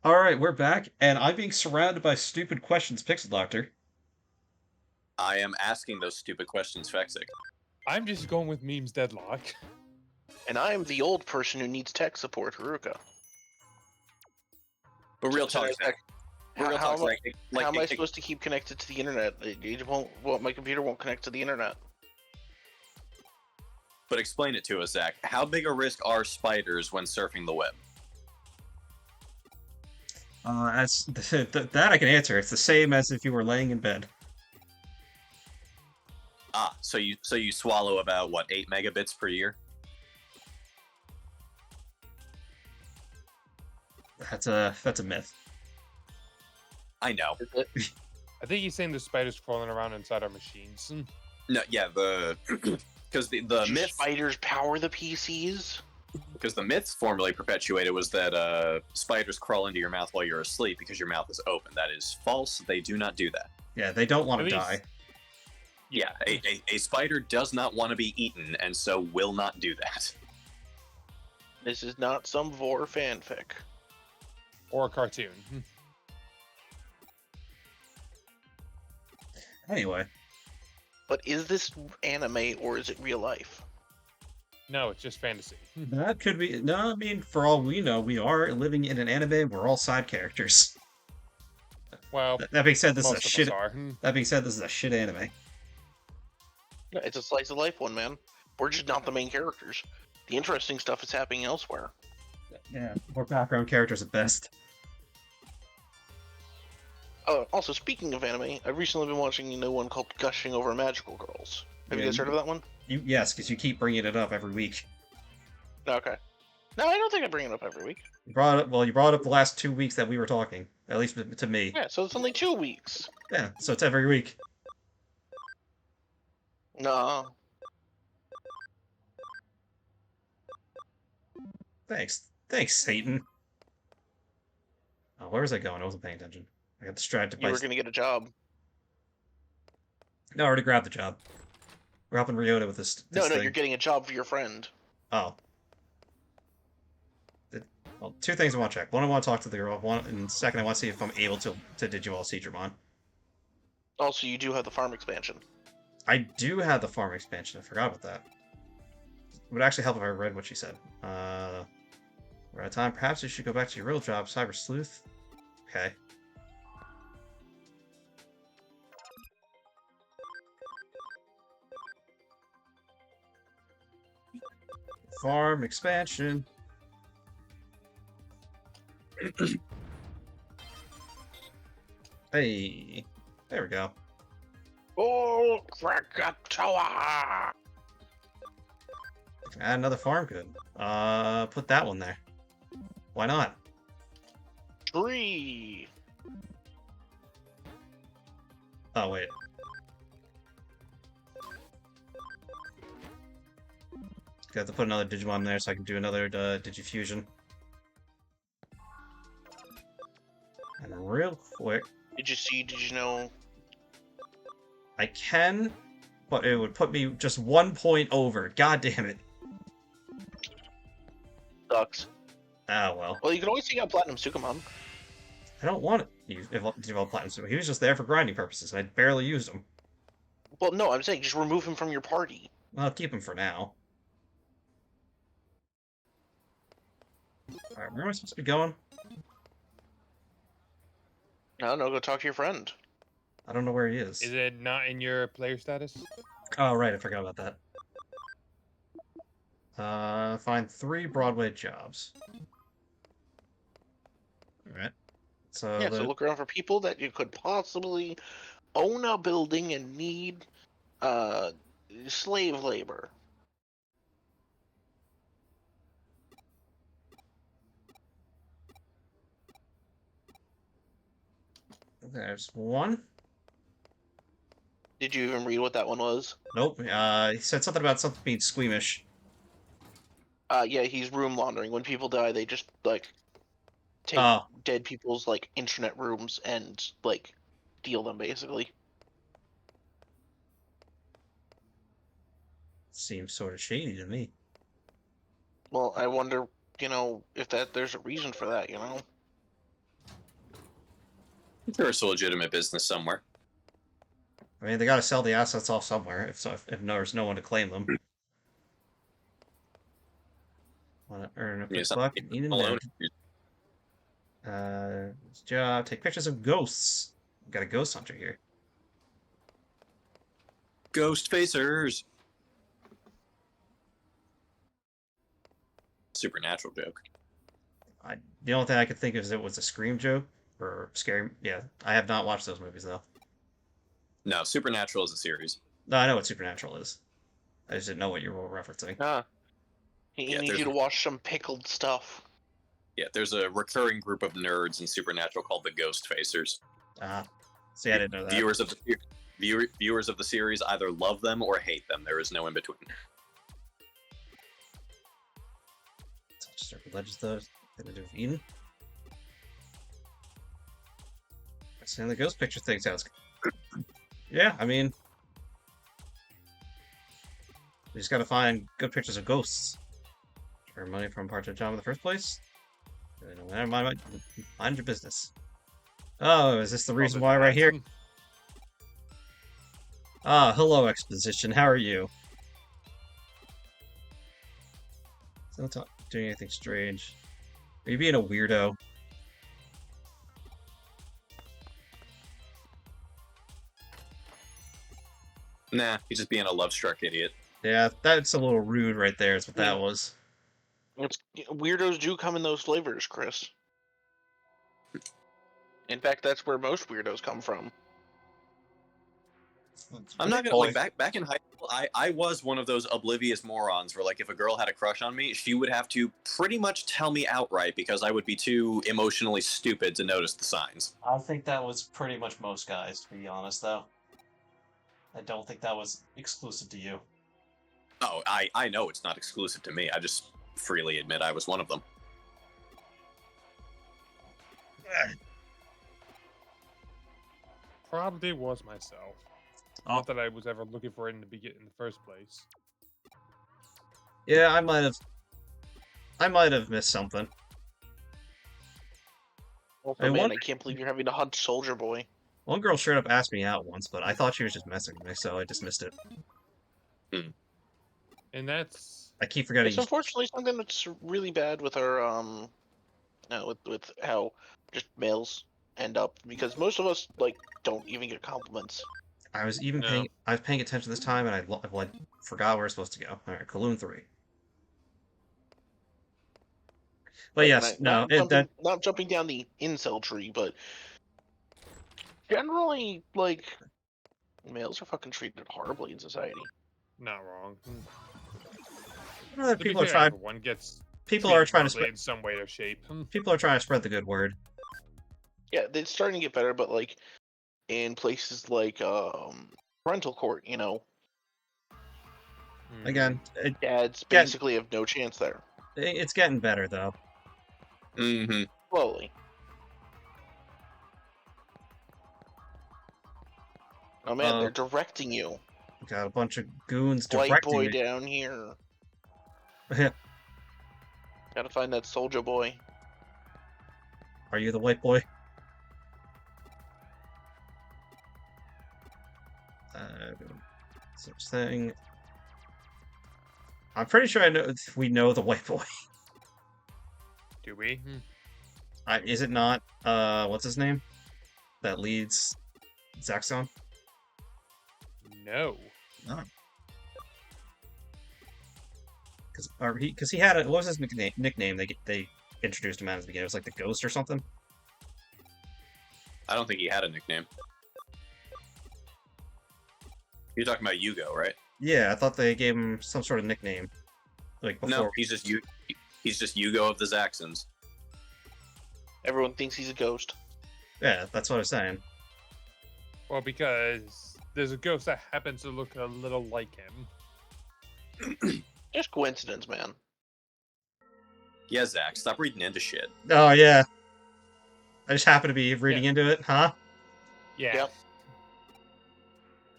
All right, we're back, and I'm being surrounded by stupid questions, Pixel Doctor. I am asking those stupid questions, Fexic. I'm just going with memes deadlock. And I'm the old person who needs tech support, Haruka. But real talk, Zach. Real talk, Zach. How am I supposed to keep connected to the internet? My computer won't connect to the internet. But explain it to us, Zach. How big a risk are spiders when surfing the web? That I can answer. It's the same as if you were laying in bed. So you swallow about what 8 megabits per year? That's a myth. I know. I think he's saying the spiders crawling around inside our machines. No, yeah, because the myth spiders power the PCs. Because the myth formerly perpetuated was that spiders crawl into your mouth while you're asleep because your mouth is open. That is false. They do not do that. Yeah, they don't want to die. Yeah, a spider does not want to be eaten, and so will not do that. This is not some vor fanfic. Or a cartoon. Anyway. But is this anime or is it real life? No, it's just fantasy. That could be... No, I mean, for all we know, we are living in an anime. We're all side characters. Well, that being said, this is a shit... Are. That being said, this is a shit anime. It's a slice of life one, man. We're just not the main characters. The interesting stuff is happening elsewhere. Yeah, we're background characters at best. Also, speaking of anime, I've recently been watching a new one called Gushing Over Magical Girls. Have you guys heard of that one? Yes, because you keep bringing it up every week. Okay. No, I don't think I bring it up every week. You brought it up the last 2 weeks that we were talking, at least to me. Yeah, so it's only 2 weeks. Yeah, so it's every week. No. Thanks, Satan. Oh, where was I going? I wasn't paying attention. I got distracted by... You were gonna get a job. No, I already grabbed the job. We're helping Ryota with this No, thing. you're getting a job for your friend. Oh. Well, 2 things I want to check. One, I want to talk to the girl. And second, I want to see if I'm able to Digimon Digimon. Also, you do have the farm expansion. I do have the farm expansion. I forgot about that. It would actually help if I read what she said. We're out of time. Perhaps you should go back to your real job, Cyber Sleuth. Okay. Farm expansion. Hey, there we go. Oh, Krakatoa! Add another farm, good. Put that one there. Why not? Tree. Oh wait. Got to put another Digimon there so I can do another Digifusion. And real quick... Did you know? I can, but it would put me just 1 point over. God damn it. Sucks. Ah, well. Well, you can always take out Platinum Sukamon. I don't want to develop Platinum Super. He was just there for grinding purposes, and I barely used him. Well, no, I'm saying just remove him from your party. I'll keep him for now. Alright, where am I supposed to be going? No, go talk to your friend. I don't know where he is. Is it not in your player status? Oh, right, I forgot about that. Find 3 Broadway jobs. Alright. So, So look around for people that you could possibly own a building and need slave labor. There's one. Did you even read what that one was? Nope. He said something about something being squeamish. Yeah, he's room laundering. When people die, they just like take dead people's like internet rooms and like steal them, basically. Seems sort of shady to me. Well, I wonder, if there's a reason for that, There's a legitimate business somewhere. I mean, they gotta sell the assets off somewhere, if there's no one to claim them. Wanna earn a quick It's not buck? Eat in alone. job. Take pictures of ghosts. We got a ghost hunter here. Ghost facers. Supernatural joke. The only thing I could think of is it was a Scream joke or scary. Yeah, I have not watched those movies though. No, Supernatural is a series. No, I know what Supernatural is. I just didn't know what you were referencing. Ah, he Yeah, needs there's- you to watch some pickled stuff. Yeah, there's a recurring group of nerds in Supernatural called the Ghost Facers. See, I didn't know that. Viewers of the series either love them or hate them. There is no in between. So I'll just start with Legends though. Gonna do Eden. And the ghost picture thing sounds good. Yeah, I mean, we just gotta find good pictures of ghosts. Earn money from part-time job in the first place. Mind your business. Oh, is this the reason why right here? Ah, hello, exposition. How are you? Don't doing anything strange. Are you being a weirdo? Nah, he's just being a love-struck idiot. Yeah, that's a little rude right there. Is what that was. Weirdos do come in those flavors, Chris. In fact, that's where most weirdos come from. I'm not gonna back in high school. I was one of those oblivious morons where, like, if a girl had a crush on me, she would have to pretty much tell me outright because I would be too emotionally stupid to notice the signs. I think that was pretty much most guys, to be honest, though. I don't think that was exclusive to you. Oh, I know it's not exclusive to me. I just freely admit I was one of them. Probably was myself. Oh. Not that I was ever looking for it in the first place. Yeah, I might have missed something. Also, I man, wonder- I can't believe you're having to hunt Soldier Boy. One girl straight up asked me out once, but I thought she was just messing with me, so I dismissed it. And that's I keep forgetting. It's unfortunately something that's really bad with our with how just males end up, because most of us like don't even get compliments. I was even No. paying. I was paying attention this time, and I forgot where we're supposed to go. All right, Kaloon 3. But Like, yes, and no, not jumping down the incel tree, but generally, like, males are fucking treated horribly in society. not wrong. I know that To be people are fair, trying. everyone gets People are treated trying to horribly spread. in some way or shape. People are trying to spread the good word. Yeah, it's starting to get better, but like in places like parental court, you know, Again, dads basically have no chance there. it's getting better though. Mm-hmm. Slowly. Oh man, they're directing you. Got a bunch of goons White directing boy me. down here. Yeah. Gotta find that Soldier Boy. Are you the white boy? Such thing. I'm pretty sure we know the white boy. Do we? Is it not? What's his name? That leads Zaxxon? No. Because he had what was his nickname? They introduced him at the beginning. It was like the Ghost or something. I don't think he had a nickname. You're talking about Yugo, right? Yeah, I thought they gave him some sort of nickname. Like before. No, he's just Yugo of the Zaxxons. Everyone thinks he's a ghost. Yeah, that's what I was saying. Well, because there's a ghost that happens to look a little like him. Just coincidence, man. Yeah, Zach, stop reading into shit. Oh yeah. I just happen to be reading into it, huh? Yeah. Yep.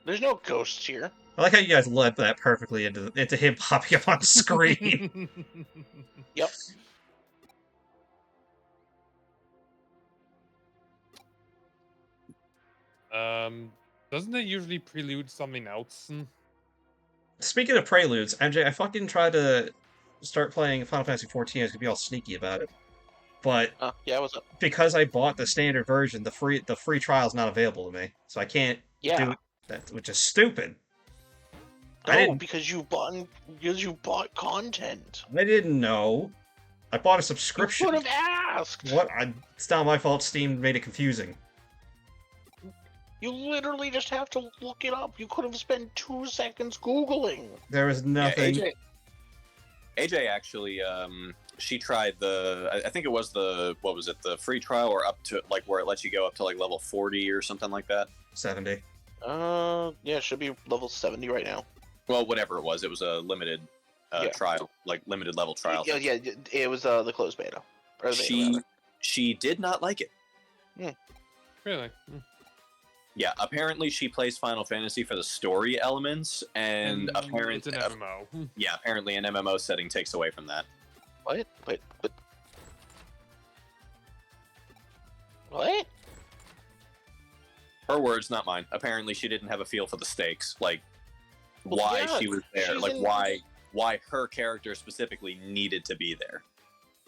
There's no ghosts here. I like how you guys led that perfectly into him popping up on screen. Yep. Doesn't it usually prelude something else? Speaking of preludes, MJ, I fucking tried to start playing Final Fantasy 14. I was gonna be all sneaky about it, but Yeah, what's up? because I bought the standard version, the free trial is not available to me, so I can't do Yeah. it. That, which is stupid. I No, didn't. because you bought content. I didn't know. I bought a You subscription. could have asked. What? It's not my fault. Steam made it confusing. You literally just have to look it up. You could have spent 2 seconds Googling. There was nothing. Yeah, AJ actually, she tried I think it was the free trial or up to like where it lets you go up to like level 40 or something like that. 70. Yeah, it should be level 70 right now. Well, whatever it was limited Yeah. trial, like limited level trial. Yeah, it was the closed beta. Or the beta, rather. She did not like it. Really? Yeah, apparently she plays Final Fantasy for the story elements, and It's apparently, an MMO. yeah, apparently an MMO setting takes away from that. What? What? Her words, not mine. Apparently, she didn't have a feel for the stakes, like Well, why yeah, she was there, she's like in- why her character specifically needed to be there.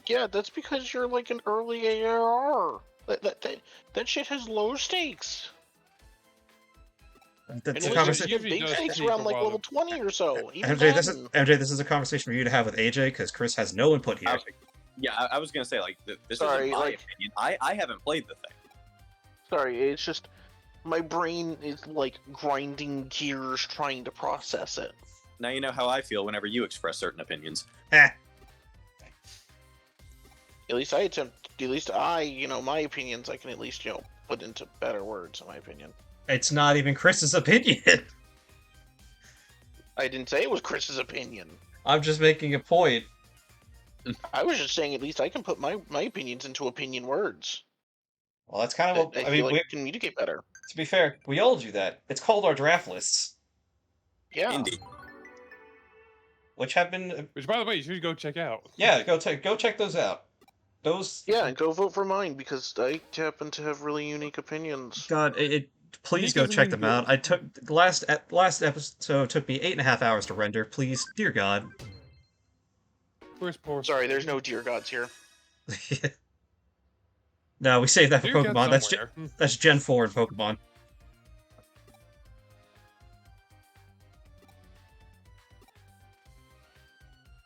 Yeah, that's because you're like an early ARR. That shit has low stakes. That's a And conversation. you big does stakes take a around like while level to- 20 or so. Even MJ, then. this is a conversation for you to have with AJ because Chris has no input here. Yeah, I was gonna say like this Sorry, isn't my like- opinion. I haven't played the thing. Sorry, it's just my brain is like grinding gears trying to process it. Now you know how I feel whenever you express certain opinions. Eh, At least my opinions I can at least, put into better words, in my opinion. it's not even Chris's opinion. I didn't say it was Chris's opinion. I'm just making a point. I was just saying at least I can put my opinions into opinion words. Well, that's kind of what I I feel mean. like I communicate better. To be fair, we all do that. It's called our draft lists, Yeah. Indeed. which have been Which, by the way, you should go check out. yeah. Go check those out. Those Yeah, and go vote for mine because I happen to have really unique opinions. God, please Unique go doesn't check mean them out. good. I took last episode took me 8.5 hours to render. Please, dear God. Where's poor? Sorry, there's no dear gods here. No, we saved that for Dear God Pokemon. That's Gen 4 in Pokemon.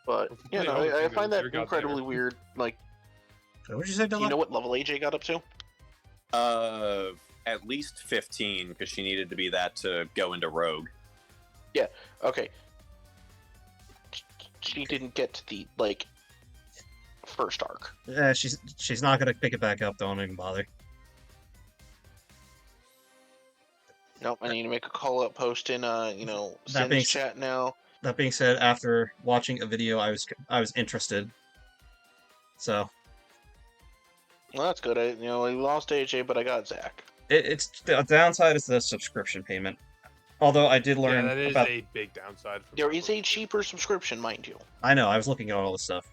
But yeah, Completely no, other I thing find than that dear gods incredibly there. weird. Like, What did you say, do you Dylan? know what level AJ got up to? At least 15 because she needed to be that to go into Rogue. Okay. She didn't get to the first arc. Yeah, she's not gonna pick it back up. Don't even bother. Nope, I need to make a call out post in being Sin's s- chat now. That being said, after watching a video, I was interested. So Well, that's good. I lost AJ, but I got Zach. it's the downside is the subscription payment. Although I did Yeah, learn that is about. a big downside. For There people. is a cheaper subscription, mind you. I know. I was looking at all this stuff.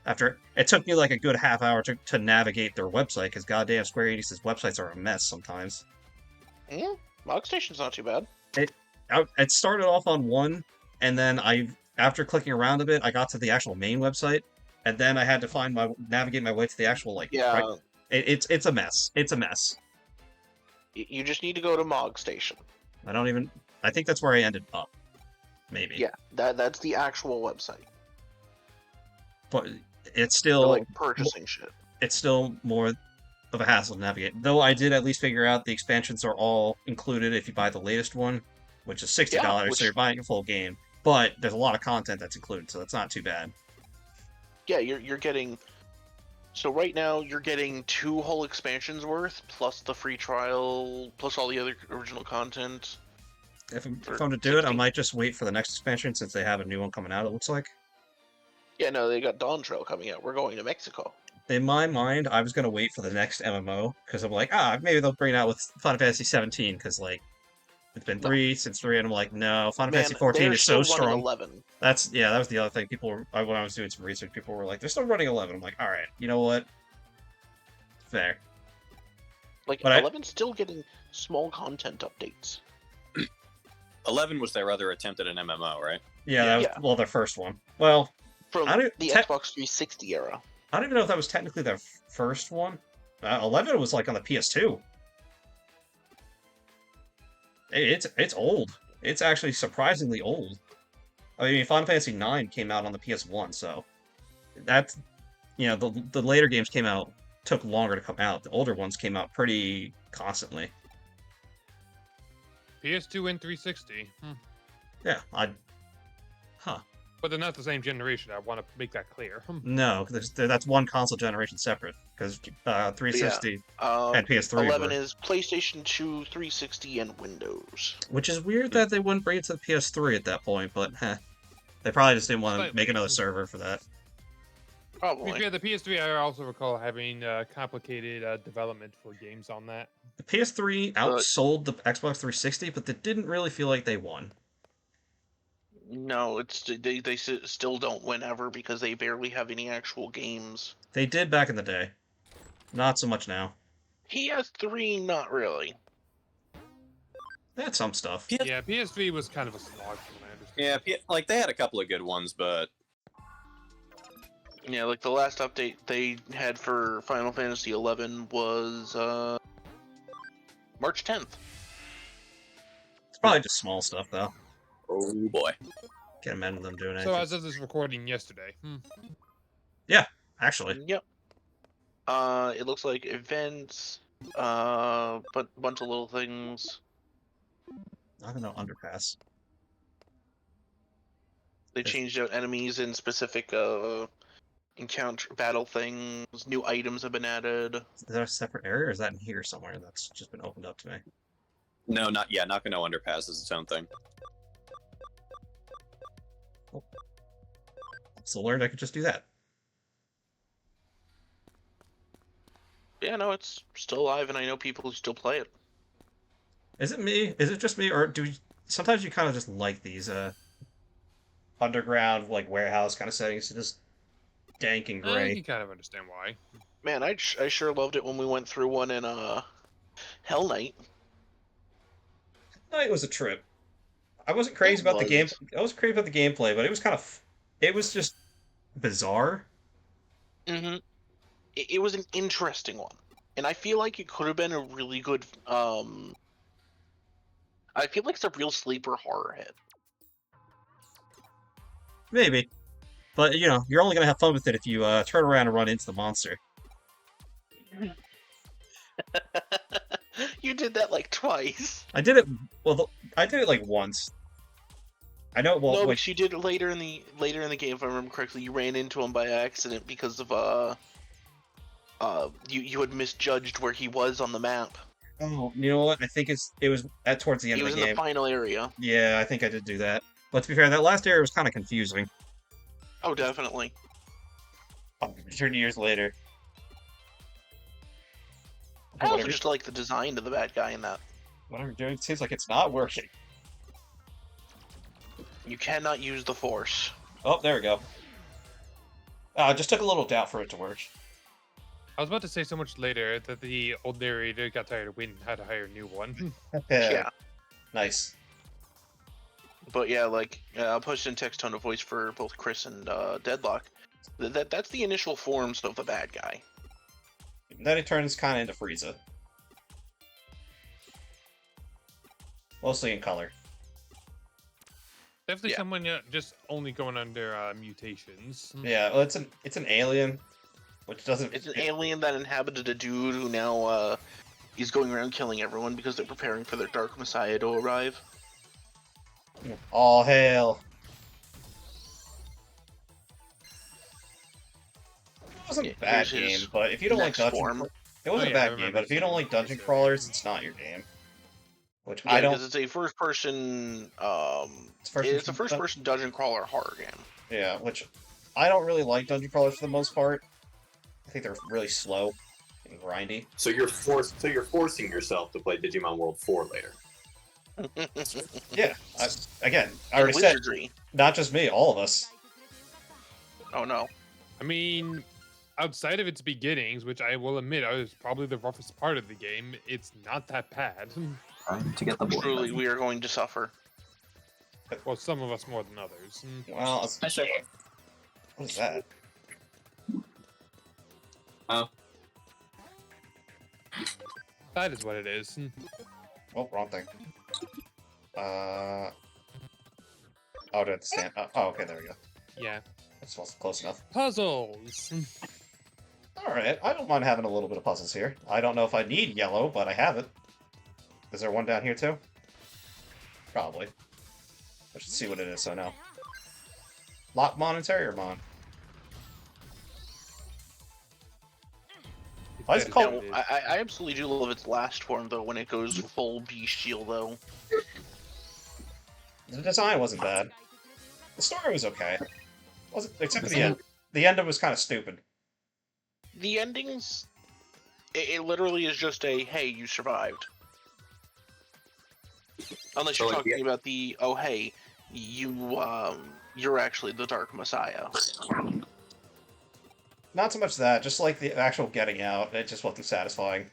After it took me like a good half hour to navigate their website because goddamn Square Enix's websites are a mess sometimes. Mog Station's not too bad. It started off on one, and then after clicking around a bit, I got to the actual main website, and then I had to navigate my way to the actual Yeah, right- it's a mess. It's a mess. you just need to go to Mog Station. I think that's where I ended up. Maybe. Yeah, that's the actual website. But it's For still like purchasing shit. it's still more of a hassle to navigate. Though I did at least figure out the expansions are all included if you buy the latest one, which is $60, which- so you're buying a full game. But there's a lot of content that's included, so that's not too bad. Yeah, you're getting. So right now you're getting 2 whole expansions worth, plus the free trial, plus all the other original content. If I'm For going to do it, I 60. might just wait for the next expansion since they have a new one coming out, it looks like. Yeah, no, they got Dawn Trail coming out. We're going to Mexico. In my mind, I was going to wait for the next MMO, because I'm like, maybe they'll bring it out with Final Fantasy 17, because, it's been since 3, and I'm like, no, Final Fantasy 14 they're is so still running strong. 11. That was the other thing. When I was doing some research, people were like, they're still running 11. I'm like, alright, you know what? Fair. Like But 11's still getting small content updates. 11 was their other attempt at an MMO, right? yeah, that was Yeah. their first one. Well, From I the don't Xbox 360 era. I don't even know if that was technically their first one. 11 was like on the PS2. It's old. It's actually surprisingly old. I mean, Final Fantasy IX came out on the PS1, so that's the later games took longer to come out. The older ones came out pretty constantly. PS2 and 360. Yeah, But they're not the same generation. I want to make that clear. no, that's one console generation separate because 360 and PS3 11 were. is PlayStation 2, 360, and Windows. Which is weird that they wouldn't bring it to the PS3 at that point, but they probably just didn't want to make another server for that. To be Probably. fair, the PS3, I also recall having complicated development for games on that. The PS3 outsold the Xbox 360, but they didn't really feel like they won. No, they still don't win ever because they barely have any actual games. They did back in the day. Not so much now. PS3, not really. They had some stuff. Yeah, PS3 was kind of a slog from what I understand. Yeah, like they had a couple of good ones, but Yeah, like the last update they had for Final Fantasy 11 was March 10th. It's probably just small stuff, though. oh boy. Can't imagine them doing So anything. as of this recording yesterday. Actually, Yep. It looks like events, but bunch of little things. I don't know, Underpass. They Is- changed out enemies in specific encounter battle things. New items have been added. Is that a separate area, or is that in here somewhere that's just been opened up to me? No, not gonna underpass is its own thing. So learned I could just do that. Yeah, no, it's still alive, and I know people who still play it. Is it me? Is it just me, or sometimes you kind of just like these underground like warehouse kind of settings? Just dank and I gray. can kind of understand why. Man, I sure loved it when we went through one in Hell Knight. It was a trip. I wasn't crazy about the game. was. I was crazy about the gameplay, but it was kind of. It was just bizarre. Mm-hmm. It was an interesting one, and I feel like it could have been a really good. I feel like it's a real sleeper horror hit. Maybe, but you're only gonna have fun with it if you turn around and run into the monster. You did that like twice. I did it. Well, I did it like once. I know. Well, No, like, but you did it later in the game, if I remember correctly. You ran into him by accident because of you had misjudged where he was on the map. oh, you know what? I think it was at towards the end He of was the in game. the final area. Yeah, I think I did do that. But to be fair, that last area was kind of confusing. Oh, definitely. 30 years later. I also Whatever, just like the design of the bad guy in that. whatever you're doing, it seems like it's not working. You cannot use the Force. Oh, there we go. It just took a little doubt for it to work. I was about to say so much later that the old narrator got tired of waiting, had to hire a new one. Yeah. Nice. But yeah, like I'll post in text tone of voice for both Chris and Deadlock. That's the initial forms of the bad guy. And then it turns kind of into Frieza. Mostly in color. Definitely Yeah. someone just only going under mutations. Yeah, well, it's an alien, which doesn't. It's an alien that inhabited a dude who now is going around killing everyone because they're preparing for their Dark Messiah to arrive. All hail. It wasn't a bad here's his game, but if you don't like next dungeon, form. it wasn't Oh, a yeah, I bad game. remember But if you don't seeing like dungeon this, crawlers, it's not your game. Which Yeah, I don't. because it's a first-person. It's a first-person first-person dungeon crawler horror game. Yeah, which I don't really like dungeon crawlers for the most part. I think they're really slow and grindy. So you're forcing yourself to play Digimon World 4 later. Yeah, I already said, Wizardry. not just me, all of us. Oh no. I mean, outside of its beginnings, which I will admit is probably the roughest part of the game, it's not that bad. Trying to get the boy. Truly, we are going to suffer. Well, some of us more than others. Well, what is that? Oh. That is what it is. Oh, wrong thing. Oh, do I have to stand? Oh, okay, there we go. Yeah. This wasn't close enough. Puzzles. Alright, I don't mind having a little bit of puzzles here. I don't know if I need yellow, but I have it. Is there one down here too? Probably. I should see what it is so I know. Lockmon and Terriermon. Why is it called? No, I absolutely do love its last form though. When it goes full bestial though. The design wasn't bad. The story was okay. Wasn't except for the end. The end was kind of stupid. The endings, it literally is just a hey, you survived. Unless you're talking about the oh hey, you're actually the Dark Messiah. Not so much that, just like the actual getting out. It just wasn't satisfying.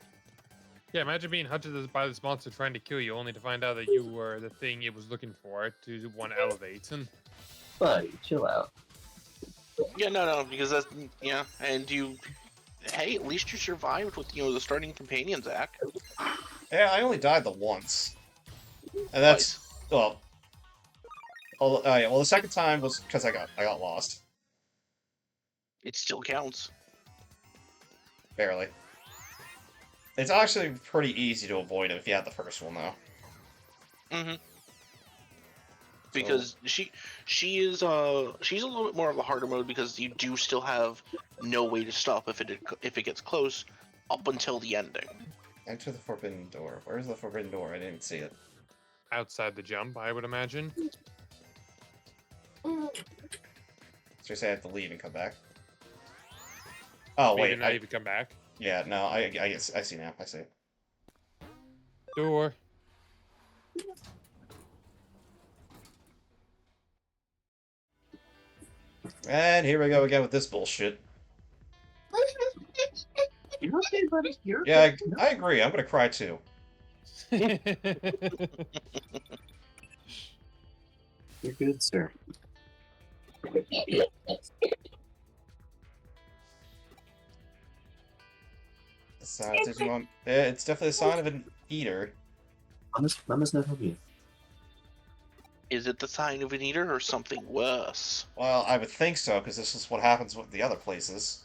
Yeah, imagine being hunted by this monster trying to kill you, only to find out that you were the thing it was looking for to want to elevate. Buddy, chill out. Yeah, no, because that's yeah, and you. Hey, at least you survived with the starting companion, Zach. Yeah, I only died the once, and that's well. Oh yeah, well the second time was because I got lost. It still counts. Barely. It's actually pretty easy to avoid it if you have the first one though. Mm-hmm. Because she's a little bit more of a harder mode because you do still have no way to stop if it gets close up until the ending. Enter the forbidden door. Where's the forbidden door? I didn't see it. Outside the jump, I would imagine. So you say I have to leave and come back? Oh wait, Maybe not even come back. Yeah, no, I see now. I see. Door. And here we go again with this bullshit. You're okay, buddy. You're Yeah, okay. I agree. I'm gonna cry too. You're good, sir. Digimon. Yeah, it's definitely a sign of an eater. Mama's not helping you. Is it the sign of an eater or something worse? Well, I would think so, because this is what happens with the other places.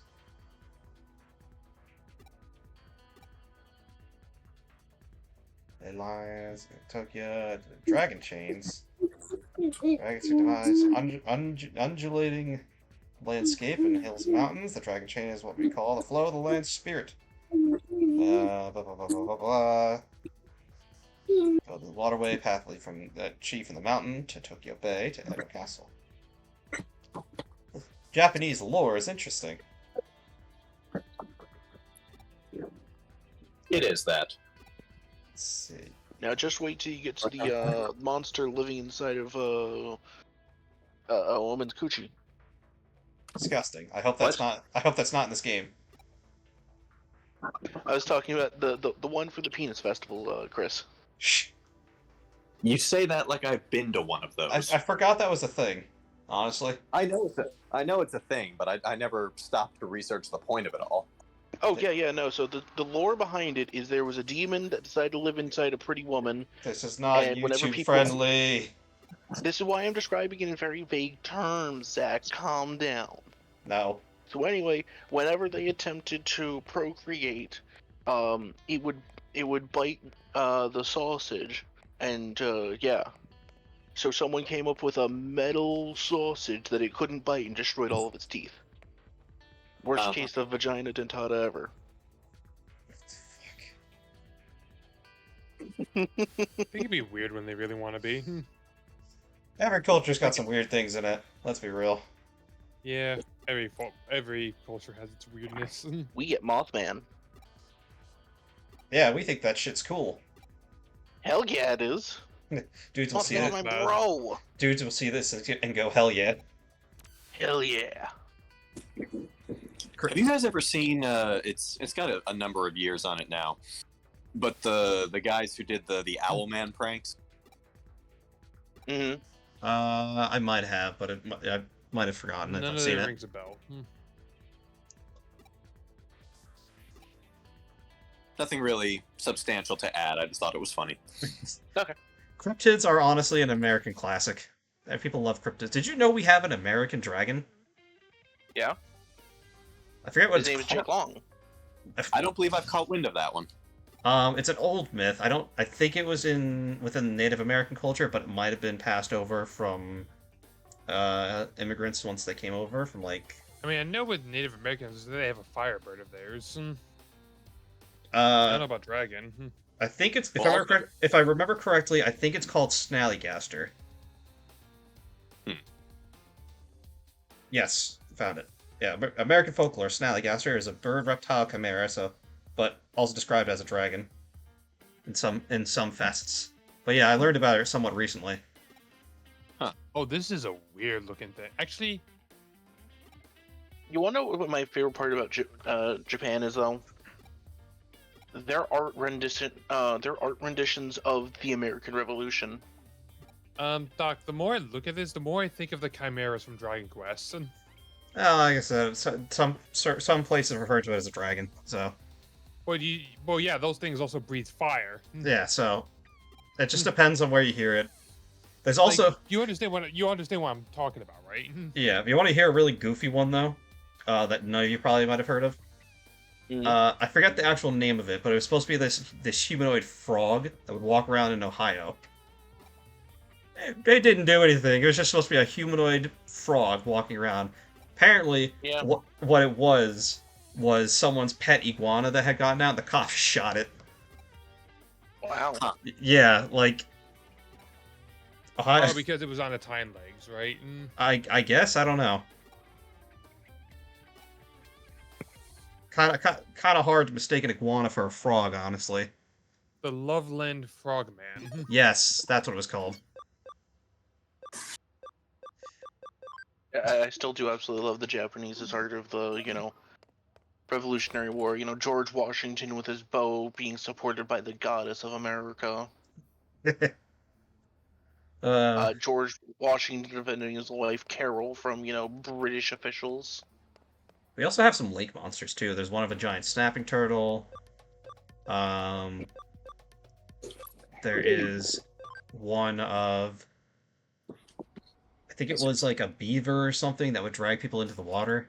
Lions, Tokyo, dragon chains. Dragons are devised undulating landscape in hills and mountains. The dragon chain is what we call the flow of the land's spirit. Blah, blah, blah, blah, blah, blah. Build the waterway pathway from the chief in the mountain to Tokyo Bay to Edo Castle. Japanese lore is interesting. It is that. Let's see. Now just wait till you get to the monster living inside of a woman's coochie. Disgusting. I hope that's not. I hope that's not in this game. I was talking about the one for the penis festival, Chris. Shh. You say that like I've been to one of those. I forgot that was a thing. Honestly. I know it's a thing, but I never stopped to research the point of it all. Oh yeah, no. So the lore behind it is there was a demon that decided to live inside a pretty woman. This is not And whenever YouTube people- friendly. This is why I'm describing it in very vague terms, Zach. Calm down. No. So anyway, whenever they attempted to procreate, it would bite the sausage, and yeah. So someone came up with a metal sausage that it couldn't bite and destroyed all of its teeth. Worst case of vagina dentata ever. They can be weird when they really want to be. Every culture's got some weird things in it. Let's be real. Yeah, every culture has its weirdness. We get Mothman. Yeah, we think that shit's cool. Hell yeah, it is. Dudes will see Mothman, it. my bad. bro. Dudes will see this and go, hell yeah. Hell yeah. Have you guys ever seen? It's got a number of years on it now, but the guys who did the Owlman pranks. Mm-hmm. I might have, but I might have forgotten if None I've of seen that it. rings a bell. Nothing really substantial to add. I just thought it was funny. Okay. Cryptids are honestly an American classic. And people love cryptids. Did you know we have an American dragon? Yeah. I forget what His name is it's called. Jake Long. I don't believe I've caught wind of that one. It's an old myth. I think it was within Native American culture, but it might have been passed over from immigrants once they came over from like. I mean, I know with Native Americans they have a firebird of theirs. I don't know about dragon. I think it's Well, if I remember correctly, I think it's called Snallygaster. Yes, found it. Yeah, American folklore. Snallygaster is a bird reptile chimera, but also described as a dragon in some facets. But yeah, I learned about it somewhat recently. Oh, this is a weird looking thing. Actually, You want to know what my favorite part about Japan is, though? Their art renditions of the American Revolution. Doc, the more I look at this, the more I think of the chimeras from Dragon Quest. Well, like I said, some places refer to it as a dragon. So Well, yeah, those things also breathe fire. yeah, so it just depends on where you hear it. There's Like, also you understand what I'm talking about, right? yeah. If you want to hear a really goofy one though, that none of you probably might have heard of. I forget the actual name of it, but it was supposed to be this humanoid frog that would walk around in Ohio. They didn't do anything. It was just supposed to be a humanoid frog walking around. Apparently, Yeah. what it was someone's pet iguana that had gotten out. And the cops shot it. Wow. Huh. Yeah, like Ohio. Oh, because it was on its hind legs, right? I guess I don't know. Kind of hard to mistake an iguana for a frog, honestly. The Loveland Frogman. Yes, that's what it was called. I still do absolutely love the Japanese as art of the, Revolutionary War. George Washington with his bow being supported by the goddess of America. George Washington defending his wife, Carol, from, British officials. We also have some lake monsters too. There's one of a giant snapping turtle. There is one of I think it was like a beaver or something that would drag people into the water,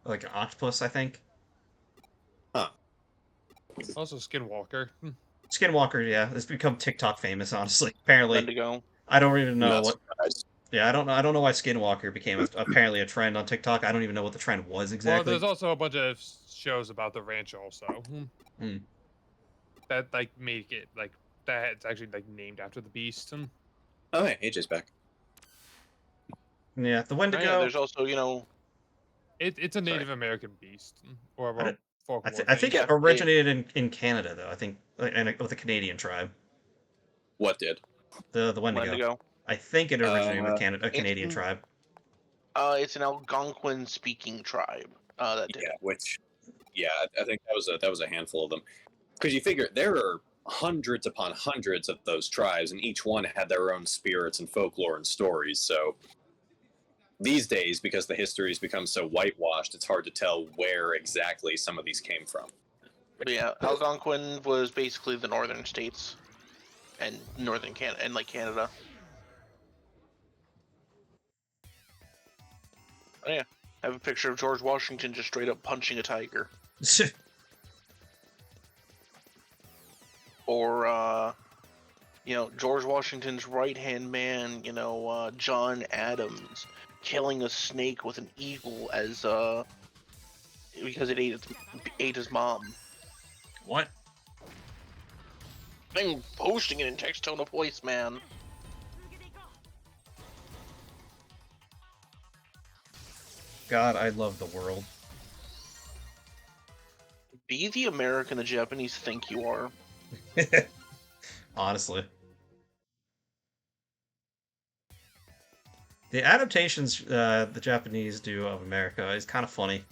like an octopus, I think. Also, Skinwalker. Skinwalker, yeah, it's become TikTok famous. Honestly, apparently, Wendigo. I don't even know Not what. surprised. Yeah, I don't know why Skinwalker became apparently a trend on TikTok. I don't even know what the trend was Well, exactly. there's also a bunch of shows about the ranch also. Hmm. That make it that it's actually named after the beast. Oh, hey, AJ's back. Yeah, the Oh, Wendigo. yeah, there's also, It's a Native American beast or I don't- folklore. I think thing. it originated in Canada though. I think with a Canadian tribe. What did? The Wendigo. Wendigo. I think it originated with a it's- Canadian tribe. It's an Algonquin-speaking tribe. That did. Yeah, I think that was a handful of them. Because you figure there are hundreds upon hundreds of those tribes, and each one had their own spirits and folklore and stories. So these days, because the history has become so whitewashed, it's hard to tell where exactly some of these came from. But yeah, Algonquin was basically the northern states and northern Canada and Canada. Oh, yeah, I have a picture of George Washington just straight up punching a tiger. Or George Washington's right-hand man, John Adams, killing a snake with an eagle as because it ate his mom. What? I'm posting it in text tone of voice, man. God, I love the world. Be the American the Japanese think you are. Honestly. The adaptations the Japanese do of America is kind of funny.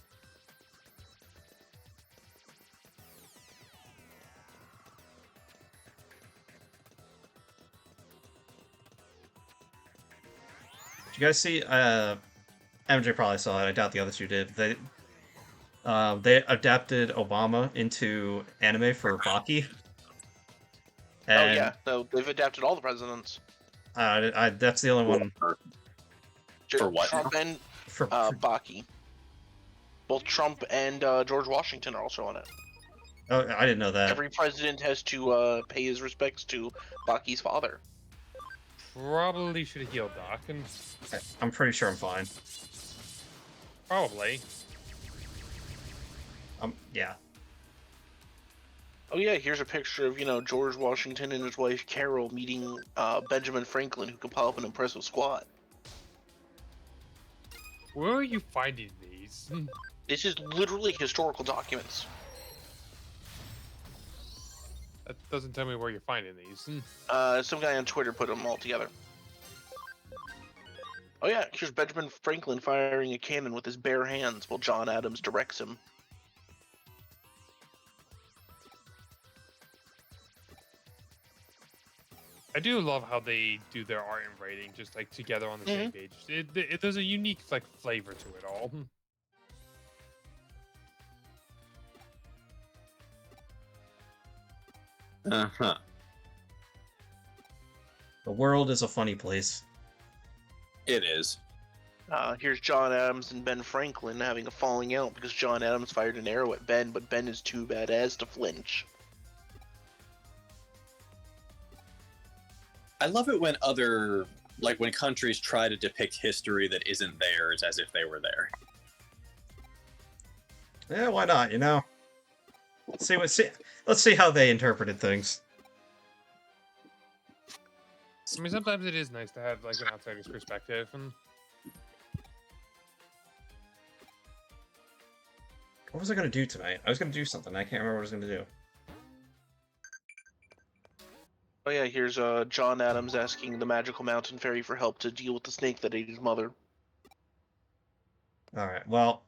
Did you guys see? MJ probably saw it. I doubt the other two did. They adapted Obama into anime for Baki, Oh and yeah, no, they've adapted all the presidents. that's the only one For what Trump now? and for. Baki. Both Trump and George Washington are also on it. Oh, I didn't know that. Every president has to pay his respects to Baki's father. Probably should have healed Doc, and I'm pretty sure I'm fine. probably. Yeah. Oh yeah, here's a picture of George Washington and his wife Carol meeting Benjamin Franklin, who compiled up an impressive squad. Where are you finding these? This is literally historical documents. That doesn't tell me where you're finding these. Some guy on Twitter put them all together. Oh yeah, here's Benjamin Franklin firing a cannon with his bare hands while John Adams directs him. I do love how they do their art and writing just like together on the same page. There's a unique like flavor to it all. Uh-huh. The world is a funny place. It is. Here's John Adams and Ben Franklin having a falling out because John Adams fired an arrow at Ben, but Ben is too badass to flinch. I love it when when countries try to depict history that isn't theirs as if they were there. Yeah, why not? Let's see how they interpreted things. I mean, sometimes it is nice to have like an outsider's perspective. And What was I gonna do tonight? I was gonna do something. I can't remember what I was gonna do. Oh yeah, here's John Adams asking the magical mountain fairy for help to deal with the snake that ate his mother. All right. Well,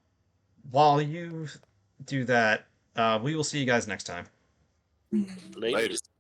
while you do that, we will see you guys next time. Later. Latest.